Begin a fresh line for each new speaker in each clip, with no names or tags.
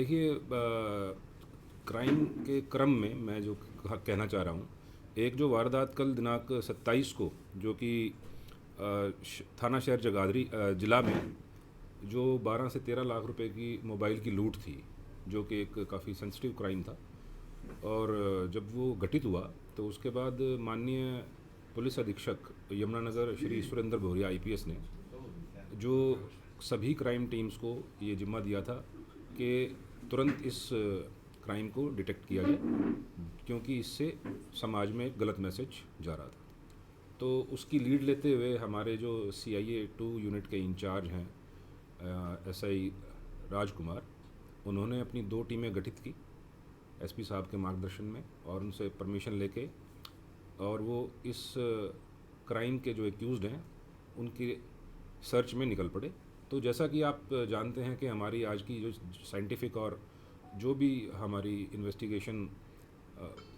देखिए, क्राइम के क्रम में मैं जो कहना चाह रहा हूँ, एक जो वारदात कल दिनांक 27 को जो कि थाना शहर जगाधरी ज़िला में जो 12 से 13 लाख रुपए की मोबाइल की लूट थी, जो कि एक काफ़ी सेंसिटिव क्राइम था। और जब वो घटित हुआ तो उसके बाद माननीय पुलिस अधीक्षक यमुनानगर श्री सुरेंद्र भौरिया आईपीएस ने जो सभी क्राइम टीम्स को ये जिम्मा दिया था कि तुरंत इस क्राइम को डिटेक्ट किया जाए, क्योंकि इससे समाज में एक गलत मैसेज जा रहा था। तो उसकी लीड लेते हुए हमारे जो CIA 2 यूनिट के इंचार्ज हैं SI राजकुमार, उन्होंने अपनी 2 टीमें गठित की SP साहब के मार्गदर्शन में और उनसे परमिशन लेके, और वो इस क्राइम के जो एक्यूज़ड हैं उनकी सर्च में निकल पड़े। तो जैसा कि आप जानते हैं कि हमारी आज की जो साइंटिफिक और जो भी हमारी इन्वेस्टिगेशन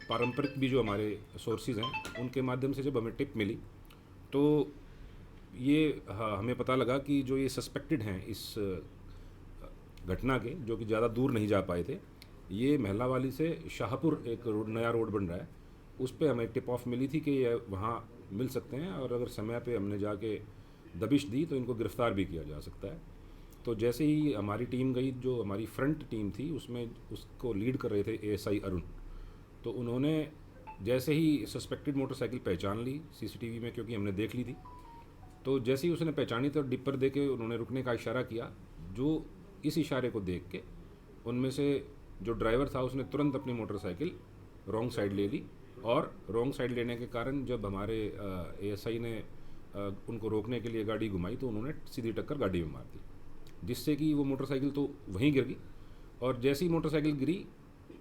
पारंपरिक भी जो हमारे सोर्सेज हैं उनके माध्यम से जब हमें टिप मिली तो ये हमें पता लगा कि जो ये सस्पेक्टेड हैं इस घटना के, जो कि ज़्यादा दूर नहीं जा पाए थे, ये महिला वाली से शाहपुर एक नया रोड बन रहा है, उस पर हमें टिप ऑफ मिली थी कि ये वहाँ मिल सकते हैं, और अगर समय पे हमने जाके दबिश दी तो इनको गिरफ़्तार भी किया जा सकता है। तो जैसे ही हमारी टीम गई, जो हमारी फ्रंट टीम थी उसमें उसको लीड कर रहे थे ASI अरुण, तो उन्होंने जैसे ही सस्पेक्टेड मोटरसाइकिल पहचान ली CCTV में, क्योंकि हमने देख ली थी, तो जैसे ही उसने पहचानी तो डिपर दे के उन्होंने रुकने का इशारा किया। जो इस इशारे को देख के उनमें से जो ड्राइवर था उसने तुरंत अपनी मोटरसाइकिल रॉन्ग साइड ले ली, और रॉन्ग साइड लेने के कारण जब हमारे ASI ने उनको रोकने के लिए गाड़ी घुमाई तो उन्होंने सीधी टक्कर गाड़ी में मार दी, जिससे कि वो मोटरसाइकिल तो वहीं गिर गई। और जैसी मोटरसाइकिल गिरी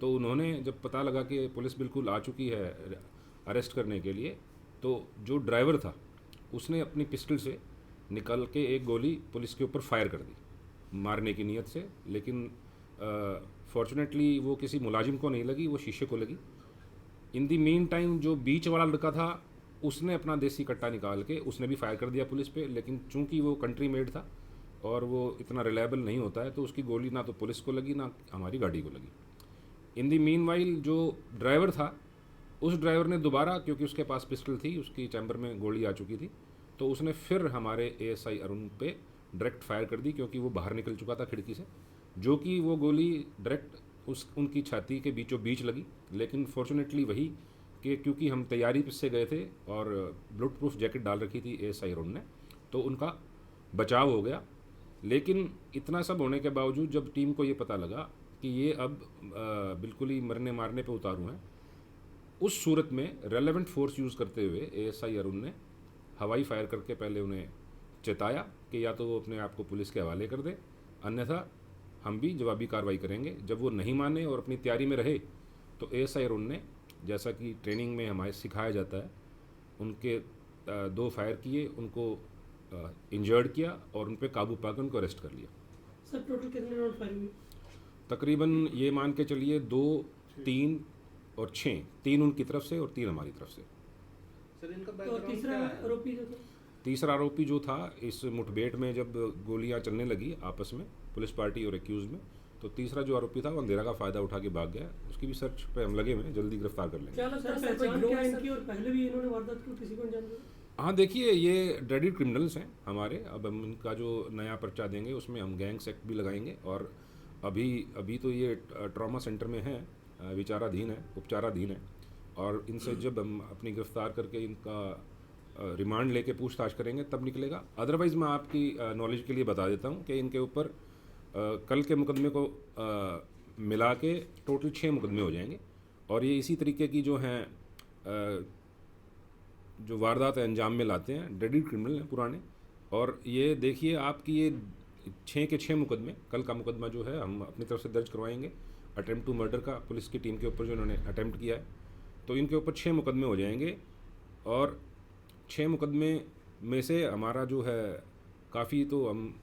तो उन्होंने जब पता लगा कि पुलिस बिल्कुल आ चुकी है अरेस्ट करने के लिए, तो जो ड्राइवर था उसने अपनी पिस्टल से निकल के एक गोली पुलिस के ऊपर फायर कर दी मारने की नीयत से, लेकिन फॉर्चुनेटली वो किसी मुलाजिम को नहीं लगी, वो शीशे को लगी। इन दी मीन टाइम जो बीच वाला लड़का था उसने अपना देसी कट्टा निकाल के उसने भी फायर कर दिया पुलिस पे, लेकिन चूंकि वो कंट्री मेड था और वो इतना रिलायबल नहीं होता है, तो उसकी गोली ना तो पुलिस को लगी ना हमारी गाड़ी को लगी। इन दी मीन वाइल जो ड्राइवर था, उस ड्राइवर ने दोबारा, क्योंकि उसके पास पिस्टल थी, उसकी चैम्बर में गोली आ चुकी थी, तो उसने फिर हमारे ASI अरुण पे डायरेक्ट फायर कर दी, क्योंकि वो बाहर निकल चुका था खिड़की से, जो कि वो गोली डायरेक्ट उनकी छाती के बीचों बीच लगी। लेकिन फॉर्चुनेटली वही कि क्योंकि हम तैयारी से गए थे और ब्लड प्रूफ जैकेट डाल रखी थी ASI अरुण ने, तो उनका बचाव हो गया। लेकिन इतना सब होने के बावजूद जब टीम को ये पता लगा कि ये अब बिल्कुल ही मरने मारने पे उतारू हैं, उस सूरत में रेलेवेंट फोर्स यूज़ करते हुए ASI अरुण ने हवाई फायर करके पहले उन्हें चेताया कि या तो वो अपने आप को पुलिस के हवाले कर दे, अन्यथा हम भी जवाबी कार्रवाई करेंगे। जब वो नहीं माने और अपनी तैयारी में रहे तो ASI अरुण ने, जैसा कि ट्रेनिंग में हमारे सिखाया जाता है, उनके 2 फायर किए, उनको इंजर्ड किया और उन पर काबू पाकर उनको अरेस्ट कर लिया।
सर टोटल कितने राउंड फायरिंग हुई?
तकरीबन ये मान के चलिए 2, 3 और 6, 3 उनकी तरफ से और 3 हमारी तरफ से।
सर इनका
और
बैकग्राउंड
तीसरा
क्या है?
आरोपी जो था?
तीसरा आरोपी जो था, इस मुठभेड़ में जब गोलियां चलने लगी आपस में पुलिस पार्टी और एक्यूज में, तो तीसरा जो आरोपी था वो अंधेरा का फ़ायदा उठा के भाग गया। उसकी भी सर्च पे हम लगे हुए हैं, जल्दी गिरफ्तार कर लेंगे।
क्या लगता है पहचान क्या है इनकी, और पहले भी इन्होंने वारदात की किसी को अंजाम दिया?
हाँ, देखिए, ये ड्रेडेड क्रिमिनल्स हैं हमारे। अब हम इनका जो नया पर्चा देंगे उसमें हम गैंग्स एक्ट भी लगाएंगे, और अभी तो ये ट्रॉमा सेंटर में है, विचाराधीन है, उपचाराधीन है, और इनसे जब हम अपनी गिरफ्तार करके इनका रिमांड लेके पूछताछ करेंगे तब निकलेगा। अदरवाइज़ मैं आपकी नॉलेज के लिए बता देता हूँ कि इनके ऊपर कल के मुकदमे को मिला के टोटल 6 मुकदमे हो जाएंगे, और ये इसी तरीके की जो हैं जो वारदात अंजाम में लाते हैं, ड्रेडेड क्रिमिनल हैं पुराने। और ये देखिए आपकी ये 6 के 6 मुकदमे, कल का मुकदमा जो है हम अपनी तरफ से दर्ज करवाएंगे अटेम्प्ट टू मर्डर का, पुलिस की टीम के ऊपर जो इन्होंने अटेम्प्ट किया है, तो इनके ऊपर 6 मुकदमे हो जाएंगे। और 6 मुकदमे में से हमारा जो है काफ़ी, तो हम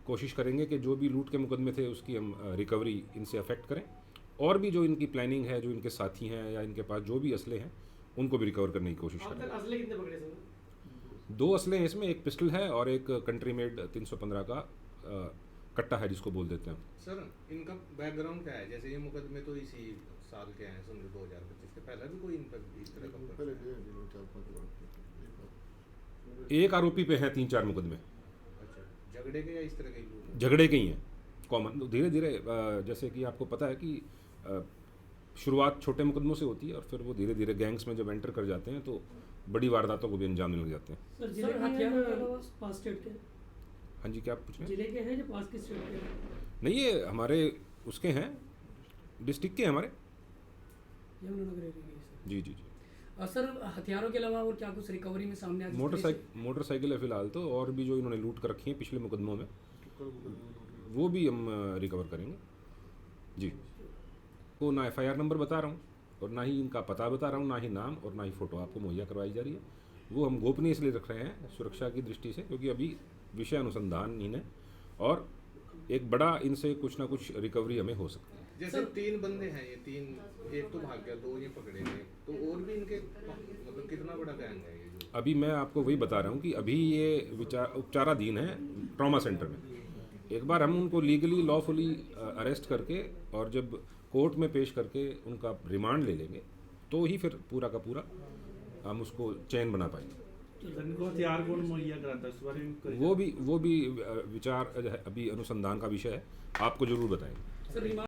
कोशिश करेंगे कि जो भी लूट के मुकदमे थे उसकी हम रिकवरी इनसे अफेक्ट करें, और भी जो इनकी प्लानिंग है, जो इनके साथी हैं या इनके पास जो भी असले हैं, उनको भी रिकवर करने की कोशिश
अब
करें।
तक असले कितने पकड़े सर?
2 असले हैं इसमें, एक पिस्टल है और एक कंट्री मेड 315 का कट्टा है जिसको बोल देते हैं।
सर इनका बैकग्राउंड क्या है? जैसे ये मुकदमे तो इसी साल के हैं, समझो 2025 के, पहले भी कोई इन पर इस तरह का
पहले
पर्चा?
ये भी 4-5 बार
एक आरोपी पे हैं 3-4 मुकदमे,
अच्छा, झगड़े के या इस तरह के लोग?
झगड़े के ही हैं कॉमन। धीरे धीरे जैसे कि आपको पता है कि शुरुआत छोटे मुकदमों से होती है और फिर वो धीरे धीरे गैंग्स में जब एंटर कर जाते हैं तो बड़ी वारदातों को भी अंजाम देने लग जाते हैं।
सर जिले के
हथियारों के
हैं
अलावा
पास स्टेट के?
हाँ जी, क्या आप पूछ रहे हैं?
जिले के हैं जो पास की स्टेट के हैं?
नहीं, ये हमारे उसके हैं, डिस्ट्रिक्ट के हैं हमारे।
यमुनानगर एरिया के सर।
जी जी जी।
सर हथियारों के अलावा और क्या कुछ रिकवरी में सामने आया? जिस तरह से-
मोटरसाइकिल है फिलहाल तो, और भी जो इन्होंने लूट कर रखी है पिछले मुकदमों में
टुक्कर
वो भी हम रिकवर करेंगे जी। को ना एफआईआर नंबर बता रहा हूँ और ना ही इनका पता बता रहा हूँ, ना ही नाम और ना ही फ़ोटो आपको मुहैया करवाई जा रही है। वो हम गोपनीय इसलिए रख रहे हैं सुरक्षा की दृष्टि से, क्योंकि अभी विषय अनुसंधान इन है और एक बड़ा इनसे कुछ ना कुछ रिकवरी हमें हो सकती है।
जैसे 3 बंदे हैं, ये 3, एक तो भाग गया, 2 ये पकड़े गए, तो और भी इनके मतलब कितना बड़ा गैंग है ये जो?
अभी मैं आपको वही बता रहा हूँ कि अभी ये उपचाराधीन है ट्रॉमा सेंटर में। एक बार हम उनको लीगली लॉफुली अरेस्ट करके और जब कोर्ट में पेश करके उनका रिमांड ले लेंगे तो ही फिर पूरा का पूरा हम उसको चैन बना पाएंगे।
सर इनको हथियार कौन मुहैया कराता है, इस बारे में कोई-
वो भी विचार अभी अनुसंधान का विषय है, आपको जरूर बताएंगे।
Sir remand